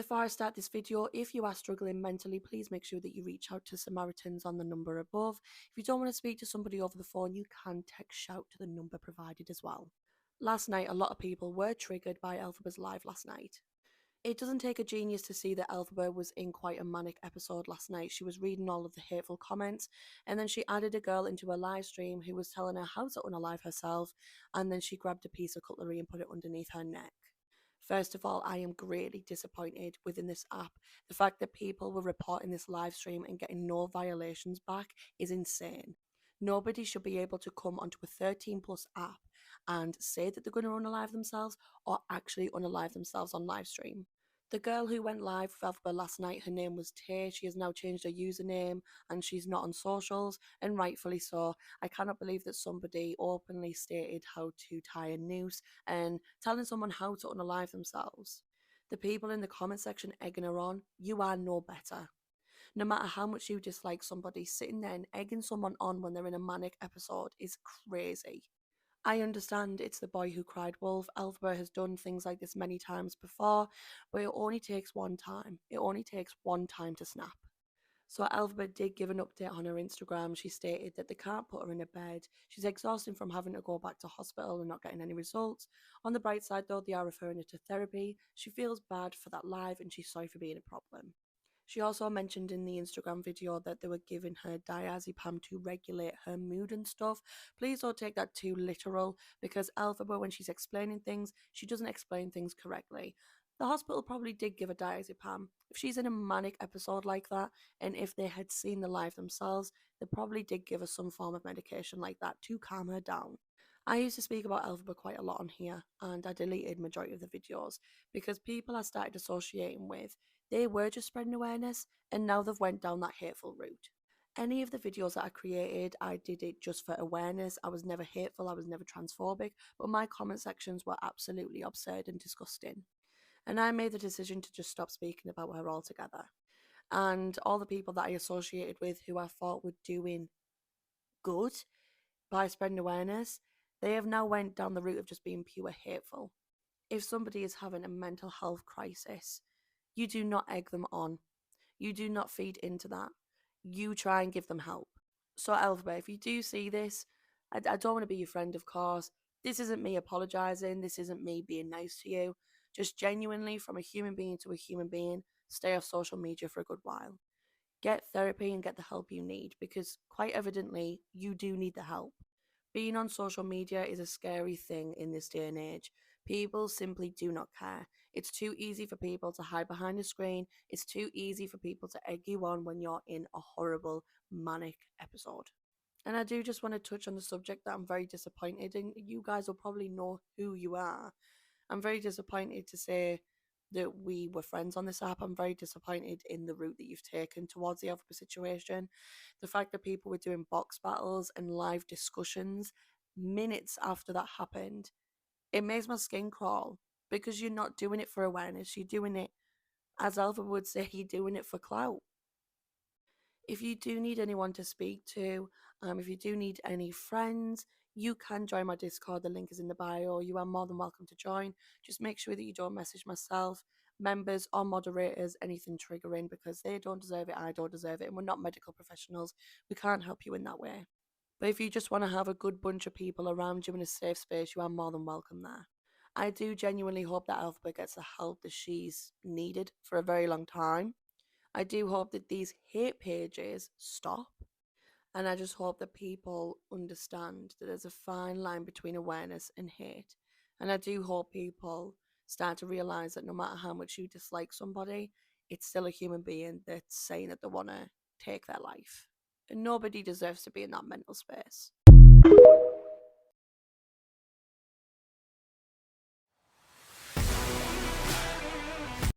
Before I start this video, if you are struggling mentally, please make sure that you reach out to Samaritans on the number above. If you don't want to speak to somebody over the phone, you can text shout to the number provided as well. Last night, a lot of people were triggered by Elphaba's live last night. It doesn't take a genius to see that Elphaba was in quite a manic episode last night. She was reading all of the hateful comments, and then she added a girl into a live stream who was telling her how to unalive herself, and then she grabbed a piece of cutlery and put it underneath her neck. First of all, I am greatly disappointed within this app. The fact that people were reporting this live stream and getting no violations back is insane. Nobody should be able to come onto a 13 plus app and say that they're going to unalive themselves or actually unalive themselves on live stream. The girl who went live with Elphaba last night, her name was Tay. She has now changed her username and she's not on socials, and rightfully so. I cannot believe that somebody openly stated how to tie a noose and telling someone how to unalive themselves. The people in the comment section egging her on, you are no better. No matter how much you dislike somebody, sitting there and egging someone on when they're in a manic episode is crazy. I understand it's the boy who cried wolf. Elphaba has done things like this many times before, but it only takes one time. It only takes one time to snap. So Elphaba did give an update on her Instagram. She stated that they can't put her in a bed. She's exhausted from having to go back to hospital and not getting any results. On the bright side though, they are referring her to therapy. She feels bad for that live and she's sorry for being a problem. She also mentioned in the Instagram video that they were giving her diazepam to regulate her mood and stuff. Please don't take that too literal, because Elphaba, when she's explaining things, she doesn't explain things correctly. The hospital probably did give her diazepam. If she's in a manic episode like that, and if they had seen the live themselves, they probably did give her some form of medication like that to calm her down. I used to speak about Elphaba quite a lot on here, and I deleted majority of the videos because people I started associating with, they were just spreading awareness, and now they've went down that hateful route. Any of the videos that I created, I did it just for awareness. I was never hateful, I was never transphobic, but my comment sections were absolutely absurd and disgusting. And I made the decision to just stop speaking about her altogether. And all the people that I associated with who I thought were doing good by spreading awareness, they have now went down the route of just being pure hateful. If somebody is having a mental health crisis, you do not egg them on. You do not feed into that. You try and give them help. So Elphaba, if you do see this, I don't want to be your friend, of course. This isn't me apologising. This isn't me being nice to you. Just genuinely, from a human being to a human being, stay off social media for a good while. Get therapy and get the help you need, because quite evidently you do need the help. Being on social media is a scary thing in this day and age. People simply do not care. It's too easy for people to hide behind a screen. It's too easy for people to egg you on when you're in a horrible, manic episode. And I do just want to touch on the subject that I'm very disappointed in. You guys will probably know who you are. I'm very disappointed to say that we were friends on this app. I'm very disappointed in the route that you've taken towards the Elphaba situation. The fact that people were doing box battles and live discussions minutes after that happened, it makes my skin crawl, because you're not doing it for awareness. You're doing it, as Elphaba would say, you're doing it for clout. If you do need anyone to speak to, if you do need any friends, you can join my Discord. The link is in the bio. You are more than welcome to join. Just make sure that you don't message myself, members, or moderators anything triggering, because they don't deserve it, I don't deserve it, and we're not medical professionals. We can't help you in that way. But if you just want to have a good bunch of people around you in a safe space, you are more than welcome there. I do genuinely hope that Elphaba gets the help that she's needed for a very long time. I do hope that these hate pages stop. And I just hope that people understand that there's a fine line between awareness and hate. And I do hope people start to realise that no matter how much you dislike somebody, it's still a human being that's saying that they want to take their life. And nobody deserves to be in that mental space.